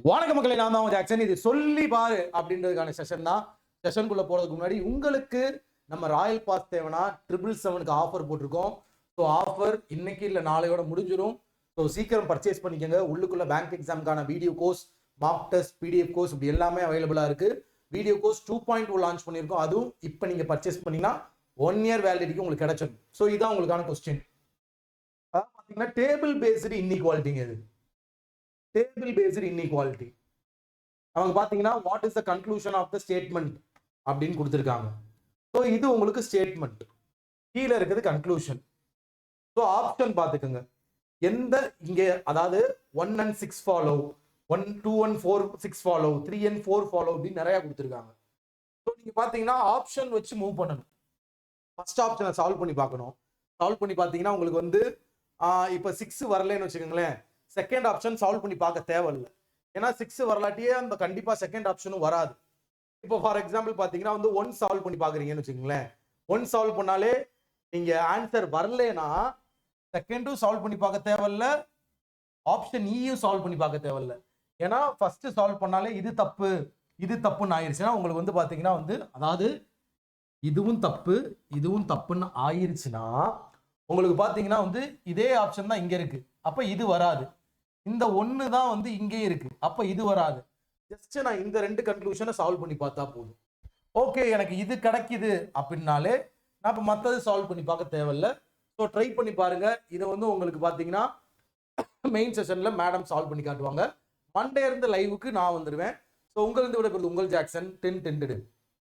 வணக்க மக்களை, நான் தான் ஜாக்சன். இது சொல்லி பாரு அப்படின்றதுக்கான செஷன் தான். செஷனுக்குள்ள போறதுக்கு முன்னாடி உங்களுக்கு நம்ம ராயல் பாஸ் தேவைன்னா 777க்கு ஆஃபர் போட்டிருக்கோம். ஸோ ஆஃபர் இன்னைக்கு இல்லை நாளையோட முடிஞ்சிடும். ஸோ சீக்கிரம் பர்ச்சேஸ் பண்ணிக்கோங்க. உள்ளுக்குள்ள பேங்க் எக்ஸாமுக்கான video course, mark test, PDF course இப்படி எல்லாமே அவைலபிளாக இருக்கு. வீடியோ கோர்ஸ் 2.2 லான்ச் பண்ணியிருக்கோம். அதுவும் இப்போ நீங்கள் பர்ச்சேஸ் பண்ணீங்கன்னா 1 இயர் வேலிடிட்டிக்கு உங்களுக்கு கிடைச்சிடும். ஸோ இதுதான் உங்களுக்கான கொஸ்டின். அதாவது பார்த்தீங்கன்னா டேபிள் பேஸ்டு இன்இக்வாலிட்டிங்க. இது டேபிள் பேஸ்டு இன்இக்வாலிட்டி. அவங்க பார்த்தீங்கன்னா what is the conclusion of the statement அப்படின்னு கொடுத்துருக்காங்க. ஸோ இது உங்களுக்கு ஸ்டேட்மெண்ட், கீழே இருக்குது கன்க்ளூஷன். ஸோ ஆப்ஷன் பார்த்துக்கோங்க. எந்த இங்கே அதாவது 1 and 6 follow, 1, 2 and 4, 6 follow, 3 and 4 follow அப்படின்னு நிறைய கொடுத்துருக்காங்க. ஸோ நீங்கள் பார்த்தீங்கன்னா ஆப்ஷன் வச்சு மூவ் பண்ணணும். ஃபர்ஸ்ட் ஆப்ஷனை சால்வ் பண்ணி பார்க்கணும். சால்வ் பண்ணி பார்த்தீங்கன்னா உங்களுக்கு வந்து இப்போ 6 வரலன்னு வச்சுக்கோங்களேன், செகண்ட் ஆப்ஷன் சால்வ் பண்ணி பார்க்க தேவையில்லை. ஏன்னா 6 வரலாட்டியே அந்த கண்டிப்பாக செகண்ட் ஆப்ஷனும் வராது. இப்போ ஃபார் எக்ஸாம்பிள் பார்த்தீங்கன்னா வந்து 1 சால்வ் பண்ணி பார்க்குறீங்கன்னு வச்சுக்கோங்களேன், 1 சால்வ் பண்ணாலே நீங்கள் ஆன்சர் வரலன்னா செகண்டும் சால்வ் பண்ணி பார்க்க தேவையில்ல, ஆப்ஷன் ஈயும் சால்வ் பண்ணி பார்க்க தேவையில்ல. ஏன்னா ஃபர்ஸ்ட் சால்வ் பண்ணாலே இது தப்பு இது தப்புன்னு ஆயிடுச்சுன்னா உங்களுக்கு வந்து பார்த்தீங்கன்னா வந்து அதாவது இதுவும் தப்பு இதுவும் தப்புன்னு ஆயிடுச்சுன்னா உங்களுக்கு பார்த்தீங்கன்னா வந்து இதே ஆப்ஷன் தான் இங்கே இருக்கு. அப்போ இது வராது. இந்த 1 தான் வந்து இங்கே இருக்கு. அப்போ இது வராது. ஜஸ்ட் நான் இந்த 2 கன்க்ளூஷனை சால்வ் பண்ணி பார்த்தா போதும். ஓகே, எனக்கு இது கிடைக்குது அப்படின்னாலே நான் இப்போ மற்றது சால்வ் பண்ணி பார்க்க தேவையில்லை. ஸோ ட்ரை பண்ணி பாருங்க. இதை வந்து உங்களுக்கு பார்த்தீங்கன்னா மெயின் செஷன்ல மேடம் சால்வ் பண்ணி காட்டுவாங்க. மண்டே இருந்து லைவுக்கு நான் வந்துடுவேன். ஸோ உங்களிருந்து விடைபெறுவது உங்கள் ஜாக்சன். 10 10